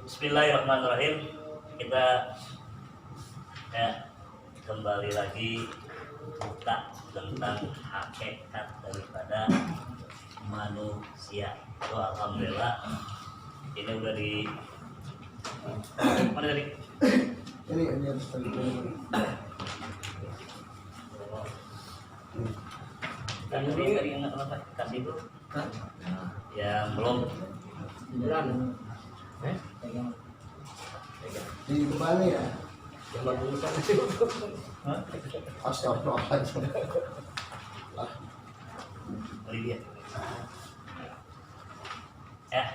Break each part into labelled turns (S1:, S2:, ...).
S1: Bismillahirrahmanirrahim. Kita kembali lagi buka tentang hakikat daripada manusia. Oh, alhamdulillah ini udah di mana tadi?
S2: Ini harus
S1: Tadi ingat apa? Kasih dulu. Yang belum.
S2: Di kembali ya.
S3: Yang bagusan.
S2: Astagfirullahaladzim.
S1: Olivia. Ya.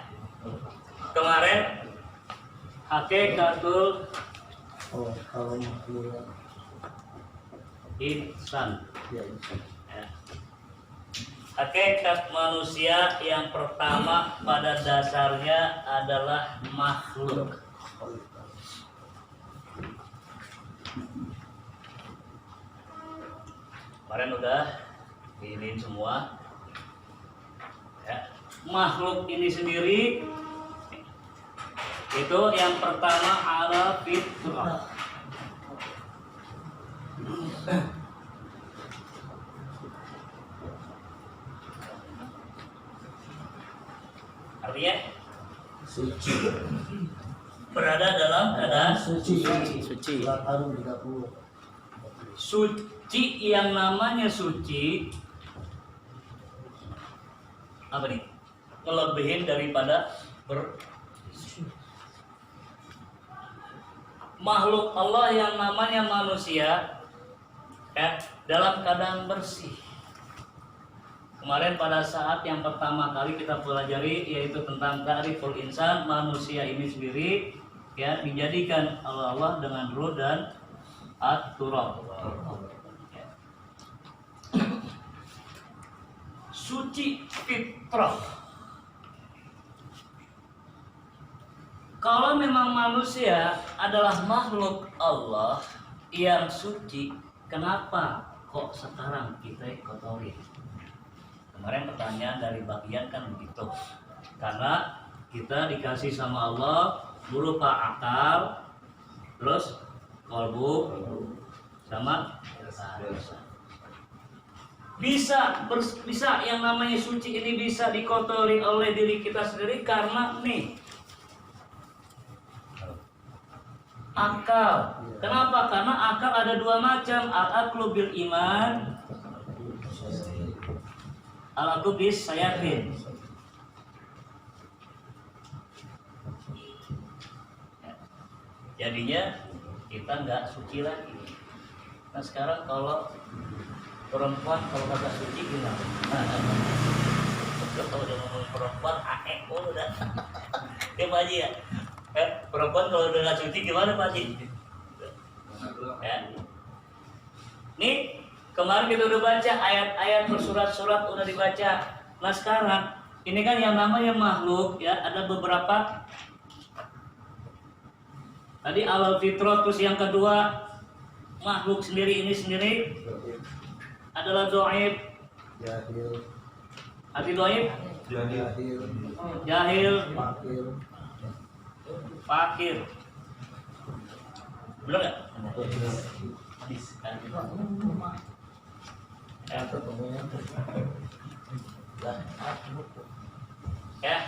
S1: Kemarin hakikatul
S2: Kalau makhluk
S1: insan.
S2: ya insan.
S1: Ya. Hakikat manusia yang pertama pada dasarnya adalah makhluk. Kemarin udah diinin semua. Ya. Makhluk ini sendiri itu yang pertama ala fitrah. Artinya
S2: Suci.
S1: berada dalam keadaan
S2: Suci.
S3: Suci.
S2: 30.
S1: suci. Yang namanya suci apa nih? Kelebihan daripada makhluk Allah yang namanya manusia dalam keadaan bersih. Kemarin pada saat yang pertama kali kita pelajari yaitu tentang ta'riful insan, manusia ini sendiri ya dijadikan oleh Allah dengan ruh dan at-turab. Suci fitrah. Kalau memang manusia adalah makhluk Allah yang suci, kenapa kok sekarang kita kotori? Kemarin pertanyaan dari bagian kan begitu. Karena kita dikasih sama Allah berupa akal, terus kalbu, sama bisa yang namanya suci ini bisa dikotori oleh diri kita sendiri karena nih akal. Kenapa? Karena akal ada dua macam, al-aqlu bil iman, al-aqlu bis sayatin. Jadinya kita nggak suci lagi. Nah sekarang kalau perempuan kalau kata suci gimana? Kalau udah ngomong perempuan, udah. Ya Pak Haji ya. Perempuan kalau udah nggak suci gimana Pak Haji? Ya. Nih kemarin kita udah baca ayat-ayat bersurat-surat udah dibaca. Nah sekarang ini kan yang namanya makhluk ya ada beberapa. Tadi alal fitrah, terus yang kedua makhluk sendiri ini sendiri adalah dhaif,
S2: Jahil.
S1: arti dhaif,
S2: Jahil.
S1: jahil,
S2: Fakir.
S1: fakir. Benar nggak? Ya,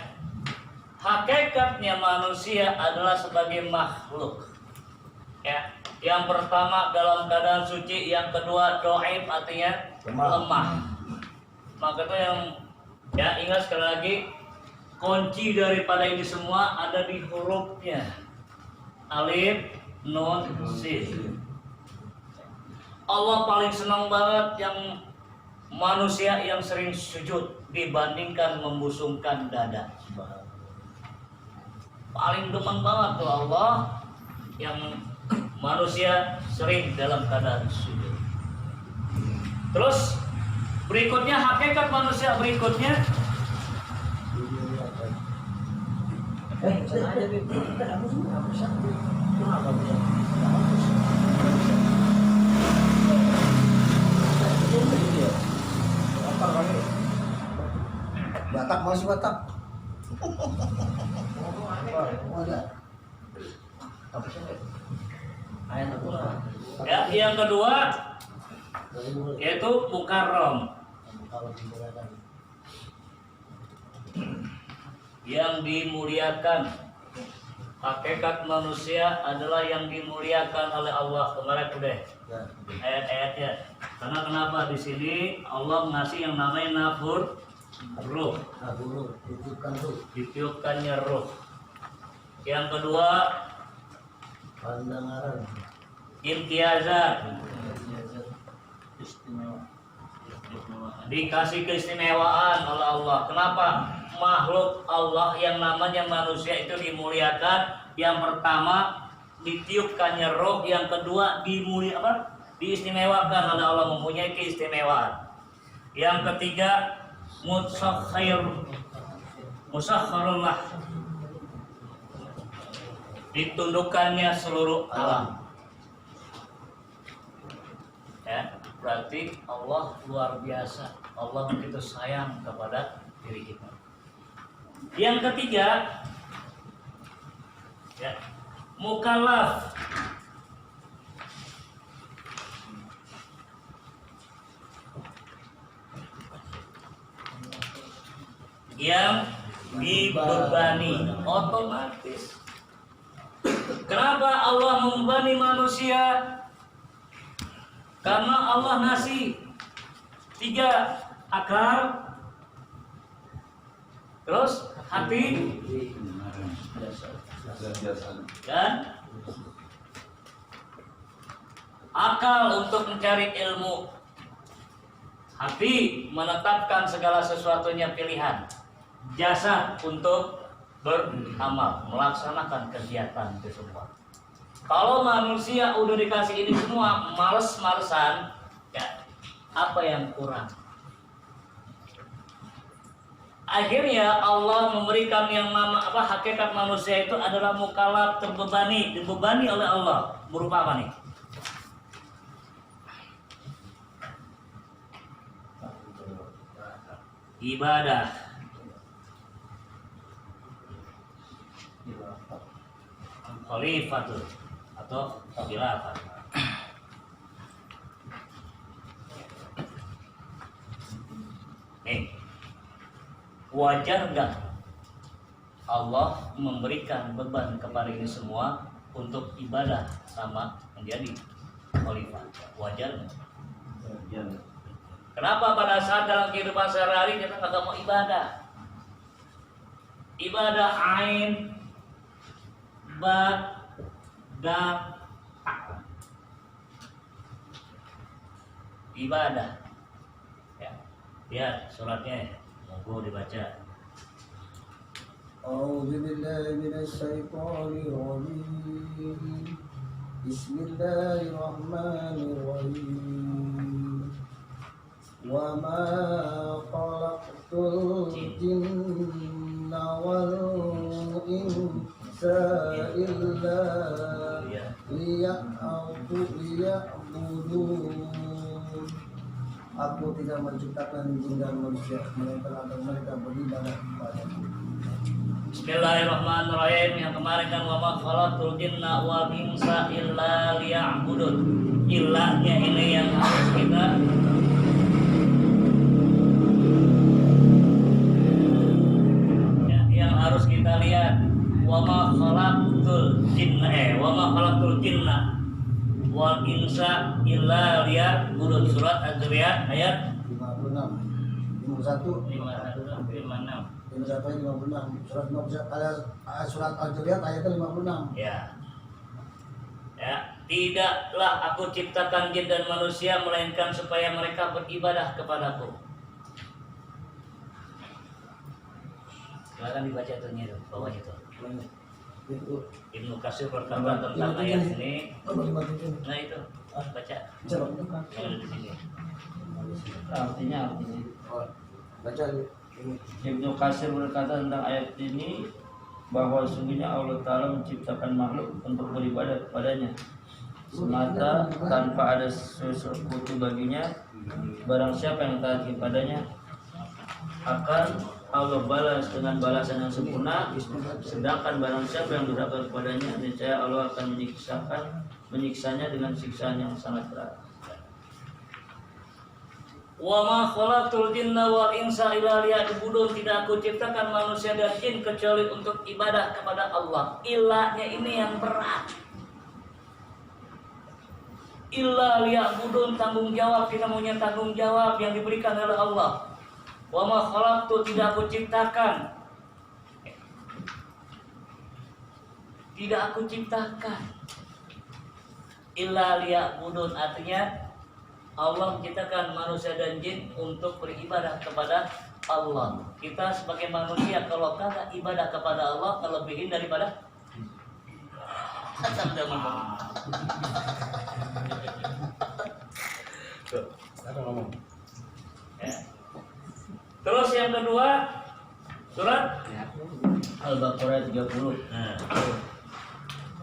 S1: hakikatnya manusia adalah sebagai makhluk. Ya, yang pertama dalam keadaan suci, yang kedua dhaif artinya lemah. Maka itu yang ya ingat sekali lagi kunci daripada ini semua ada di hurufnya. Alif, nun, sin. Allah paling senang banget yang manusia yang sering sujud dibandingkan membusungkan dada. Paling demen banget tuh Allah yang manusia sering dalam keadaan sujud. Terus berikutnya hakikat manusia berikutnya
S2: Apa kali? Batak masih Batak. Ada.
S3: Apa sih? Ayat Al-Quran.
S1: Ya, yang kedua yaitu mukarram, yang dimuliakan. Hakikat manusia adalah yang dimuliakan oleh Allah. Kemarin udah ayat-ayatnya. Karena kenapa di sini Allah ngasih yang namanya nafur ruh, ditiupkannya ruh. Yang kedua
S2: pandangan
S1: imtiazat, dikasih keistimewaan oleh Allah. Kenapa? Makhluk Allah yang namanya manusia itu dimuliakan. Yang pertama ditiupkannya roh, yang kedua diistimewakan oleh Allah, mempunyai keistimewaan. Yang ketiga musakharullah, ditundukkannya seluruh alam. Ya, berarti Allah luar biasa. Allah begitu sayang kepada diri kita. Yang ketiga, ya, mukallaf, yang dibebani otomatis. Kenapa Allah membebani manusia? Karena Allah ngasih 3 akal, terus hati, dan akal untuk mencari ilmu, hati menetapkan segala sesuatunya pilihan, jasad untuk beramal, melaksanakan kegiatan itu semua. Kalau manusia udah dikasih ini semua, males-malesan, ya apa yang kurang? Akhirnya Allah memberikan yang hakikat manusia itu adalah mukallaf, terbebani, dibebani oleh Allah. Berupa apa nih? Ibadah. Khalifatul atau khilafah. Wajar nggak Allah memberikan beban kepada ini semua untuk ibadah sama menjadi khalifah? Wajar nggak? Kenapa pada saat dalam kehidupan sehari-hari kita nggak mau ibadah? Ibadah ain, ba, da, ta. Ibadah. Ya, lihat suratnya. Monggo dibaca.
S2: A'udzu billahi minasyaitonir rajim. Bismillahirrahmanirrahim. Wa ma khalaqtul jinna wal insa illa liya'budun. Aku tidak menciptakan jin dan manusia melainkan agar mereka beribadah kepadaku.
S1: Bismillahirrahmanirrahim. Yang kemarin kan wa ma khalaqtul jinna wal insa illa liya'budun. Illahnya ini yang harus kita yang harus kita lihat. Wa ma khalaqtul jinna wal insa illa liya'budun. Surat Az-Zariyat ayat
S2: 56, 51,
S1: 56.
S2: Surat 51, surat Al-Zariyat ayat 56.
S1: Ya. Ya, tidaklah aku ciptakan jin dan manusia melainkan supaya mereka beribadah kepadaku. Silakan dibaca tuh bawahnya tuh. Ibnu Katsir berkata tentang ayat ini. Nah itu, baca. Yang di sini.
S3: Artinya
S2: Baca
S3: Ibnu Katsir berkata tentang ayat ini bahwa sesungguhnya Allah Ta'ala menciptakan makhluk untuk beribadah kepadanya semata tanpa ada sekutu baginya. Barang siapa yang taat kepadanya akan Allah balas dengan balasan yang sempurna. Sedangkan barang siapa yang durhaka kepadanya, niscaya Allah akan menyiksanya dengan siksaan yang sangat berat.
S1: Wa ma khalaqtul jinna wal insa illa liya'budun, tidak aku ciptakan manusia dan jin kecuali untuk ibadah kepada Allah. Illanya ini yang berat. Illa liya'budun, tanggung jawab, kita punya tanggung jawab yang diberikan oleh Allah. Wa ma khalaqtu, tidak aku ciptakan. Tidak aku ciptakan. Illa liya'budun, artinya Allah menciptakan manusia dan jin untuk beribadah kepada Allah. Kita sebagai manusia kalau kagak ibadah kepada Allah kelebihin daripada ya. Terus yang kedua surat
S3: Al-Baqarah 30.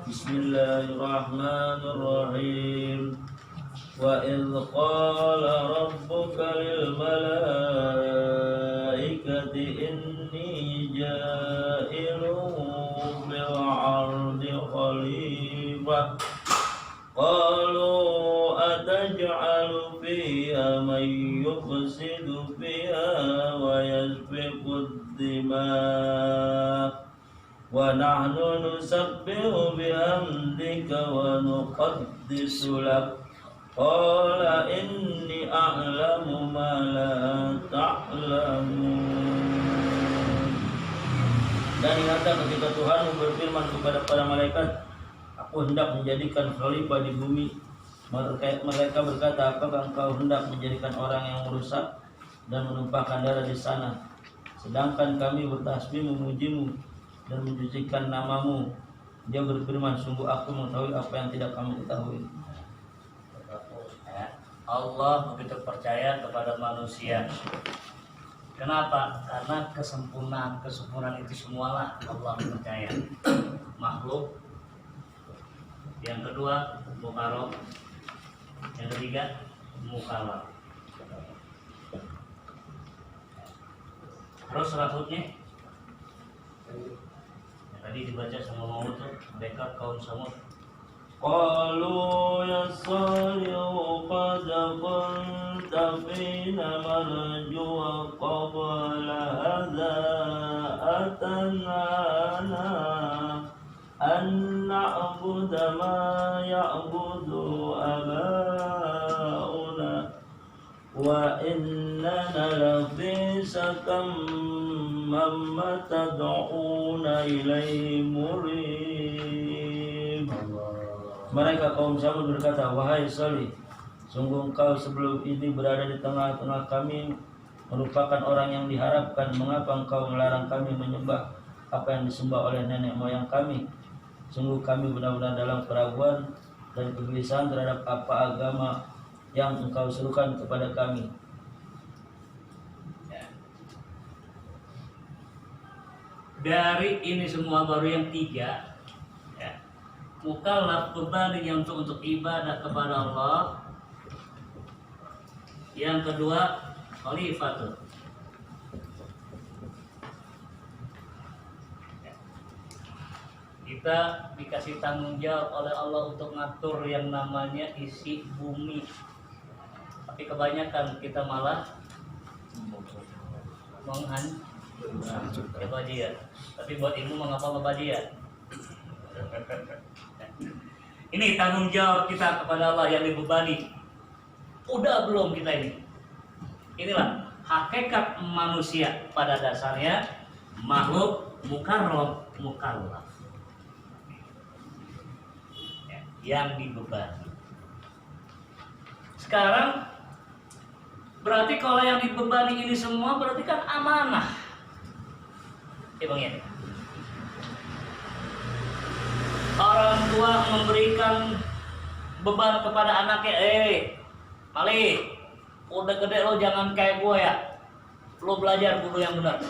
S3: Bismillahirrahmanirrahim. Wa idh qala rabbuka lil malaikati inni ja'ilun fil ardi khalifah. Qalu ataj'alu fiha man yufsidu fiha wa yasfiku ad-dima' wa nahnu nusabbihu bihamdika wa nuqaddisu lak. Qala inni a'lamu ma la ta'lamun. Dan ingatlah ketika Tuhanmu berfirman kepada para malaikat, aku hendak menjadikan khalifah di bumi. Mereka berkata, apakah engkau hendak menjadikan orang yang merusak dan menumpahkan darah di sana? Sedangkan kami bertasbih memujimu dan mensucikan namamu. Dia berfirman, sungguh aku mengetahui apa yang tidak kamu ketahui.
S1: Allah begitu percaya kepada manusia. Kenapa? Karena kesempurnaan itu semualah Allah percaya. Makhluk. Yang kedua, mukarrab. Yang ketiga, mukallaf. Terus selanjutnya yang tadi dibaca sama Mahmud tuh, dekat kaum Samud.
S3: Qalu ya Salihu qad kunta fina marjuwa qabla hadza atanana an na'budu ma ya'budu abauna wa innana lafi sakam mamma tad'una ilaihi murib. Mereka kaum Samud berkata, wahai Salih, sungguh engkau sebelum ini berada di tengah-tengah kami, merupakan orang yang diharapkan. Mengapa engkau melarang kami menyembah apa yang disembah oleh nenek moyang kami? Sungguh kami benar-benar dalam keraguan dan kegelisahan terhadap apa agama yang engkau serukan kepada kami.
S1: Dari ini semua baru yang tiga. Mukallaf bebannya untuk ibadah kepada Allah. Yang kedua, khalifah. Kita dikasih tanggung jawab oleh Allah untuk ngatur yang namanya isi bumi. Tapi kebanyakan kita malah menghancurkan ya. Tapi buat ilmu mengapa ngebadian? Ini tanggung jawab kita kepada Allah yang dibebani. Udah belum kita ini? Inilah hakikat manusia pada dasarnya, makhluk mukarrab mukallaf, yang dibebani. Sekarang berarti kalau yang dibebani ini semua berarti kan amanah. Bang ya. Orang tua memberikan beban kepada anaknya, Mali, udah gede lo jangan kayak gue ya, lo belajar dulu yang benar.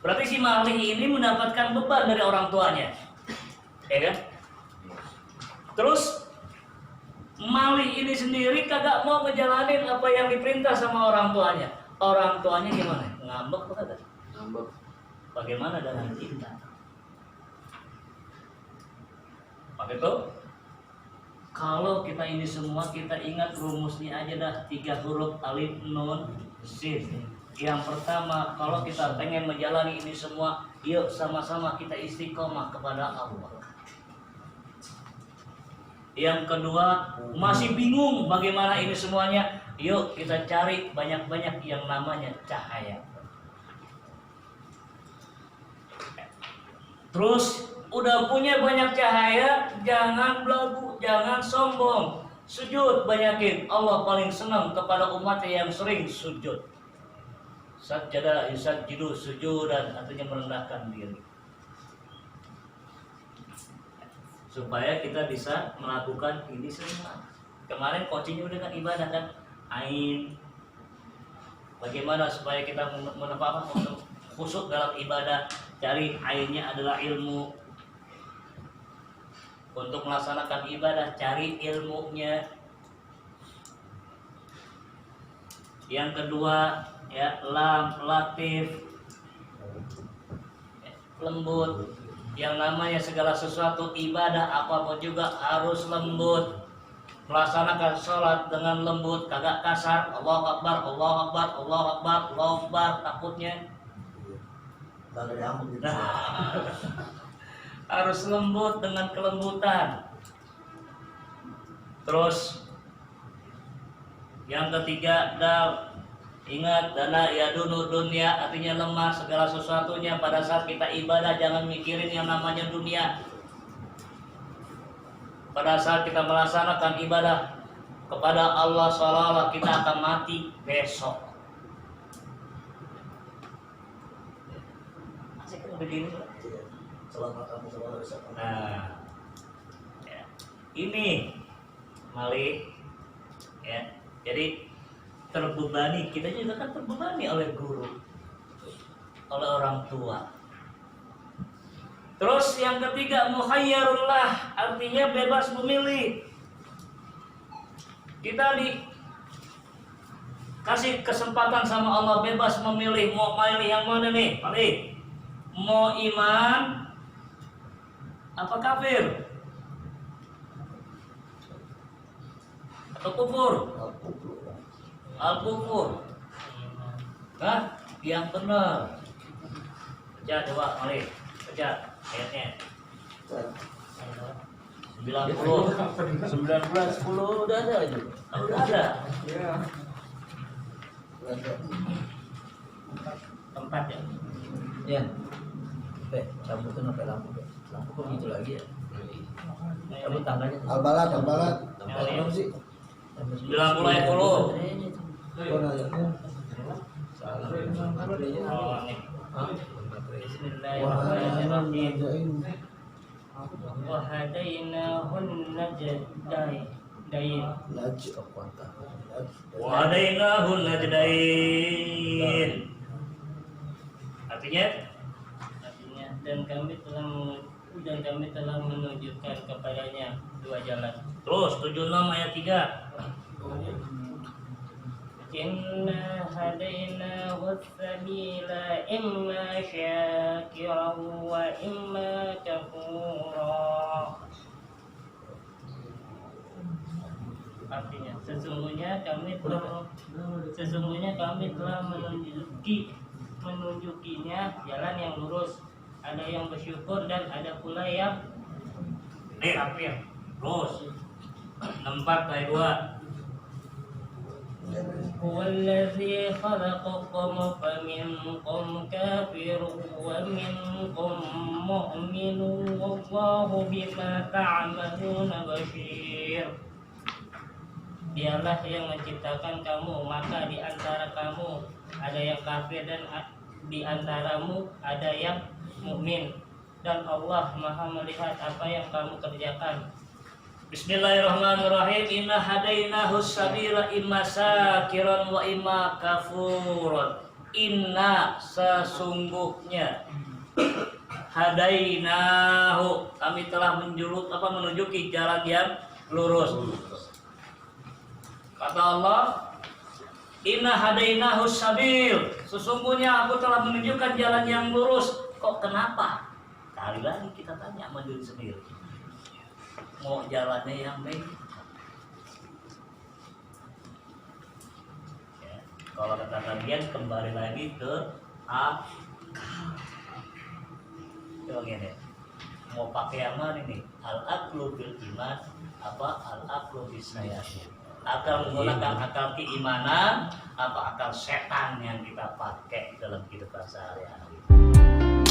S1: Berarti si Mali ini mendapatkan beban dari orang tuanya, ya kan? Terus Mali ini sendiri kagak mau ngejalanin apa yang diperintah sama orang tuanya. orang tuanya gimana? Ngambek apa kagak?
S3: Ngambek.
S1: Bagaimana dengan kita? Maka itu, kalau kita ini semua kita ingat rumusnya aja dah 3 huruf alif nun sin. Yang pertama, kalau kita pengen menjalani ini semua, yuk sama-sama kita istiqomah kepada Allah. Yang kedua, masih bingung bagaimana ini semuanya, yuk kita cari banyak-banyak yang namanya cahaya. Terus udah punya banyak cahaya, jangan belagu, jangan sombong. Sujud banyakin. Allah paling senang kepada umat yang sering sujud. Sajada yusajjidu sujudan, artinya merendahkan diri. Supaya kita bisa melakukan ini semua. Kemarin coachingnya udah kan ibadah kan, ain. Bagaimana supaya kita khusyuk dalam ibadah? Cari ainnya adalah ilmu. Untuk melaksanakan ibadah, cari ilmunya. Yang kedua, ya, lam, latif, lembut. Yang namanya segala sesuatu ibadah apapun juga harus lembut. Melaksanakan sholat dengan lembut, kagak kasar. Allahu Akbar, Allahu Akbar, Allahu Akbar, Allahu Akbar, takutnya. Harus lembut dengan kelembutan. Terus yang ketiga, ingat dana ya dunia, artinya lemah segala sesuatunya. Pada saat kita ibadah jangan mikirin yang namanya dunia. Pada saat kita melaksanakan ibadah kepada Allah, seolah-olah kita akan mati besok. Begini. Nah, ya. Ini Malik, ya. Jadi terbebani, kita juga kan terbebani oleh guru, oleh orang tua. Terus yang ketiga, mukhayyarullah, artinya bebas memilih. Kita dikasih kesempatan sama Allah bebas memilih, mau pilih yang mana nih? Pilih. Mau iman apa kafir? Atau kufur? Al-kufur. Hah? Yang benar. Baca coba, mari. Baca ayatnya. 90.
S3: 10 udah ada aja.
S1: Udah ada.
S2: Ya.
S1: Tempat ya.
S3: Ya. Cabut kenapa lampu? Lampu kok gitu lagi ya? Cabut tangganya.
S2: Al-Balad.
S3: Apa sih?
S1: 90 ayat 10.
S2: Oh, ayatnya.
S3: Salah.
S1: Oh, nih.
S2: Wahana
S1: Bismillahirrahmanirrahim.
S2: najain.
S1: Wahadainahun najdain.
S2: Laj kuanta.
S1: Wahadainahun najdain. Artinya dan kami telah menunjukkan kepadanya 2 jalan. Terus 76 ayat 3. Inna hadainahu as-sabila imma syakiran wa imma kafura. Artinya sesungguhnya kami telah menunjukinya jalan yang lurus. Ada yang bersyukur dan ada pula yang kafir. Terus 64 ayat 2. Huwallazi khalaqakum faminkum kafirun wa minkum mu'minun wallahu bima ta'maluna basir. Dialah yang menciptakan kamu, maka di antara kamu ada yang kafir dan di antaramu ada yang mukmin, dan Allah Maha melihat apa yang kamu kerjakan. Bismillahirrahmanirrahim. Inna hadainahu sabila imma syakiran wa imma kafuran. Inna sesungguhnya, hadainahu kami telah menunjuki jalan yang lurus. Kata Allah, Inna hadainahu sabil. Sesungguhnya aku telah menunjukkan jalan yang lurus. Kok kenapa? Kali lagi kita tanya sama diri sendiri. Mau jalannya yang baik. Ya. Kalau kata kalian kembali lagi ke akal. Coba gini. Mau pakai yang mana ini? Al-aqlu bil iman apa al-aqlu bis syaitan? Akal menggunakan akal keimanan apa akal setan yang kita pakai dalam kehidupan sehari-hari.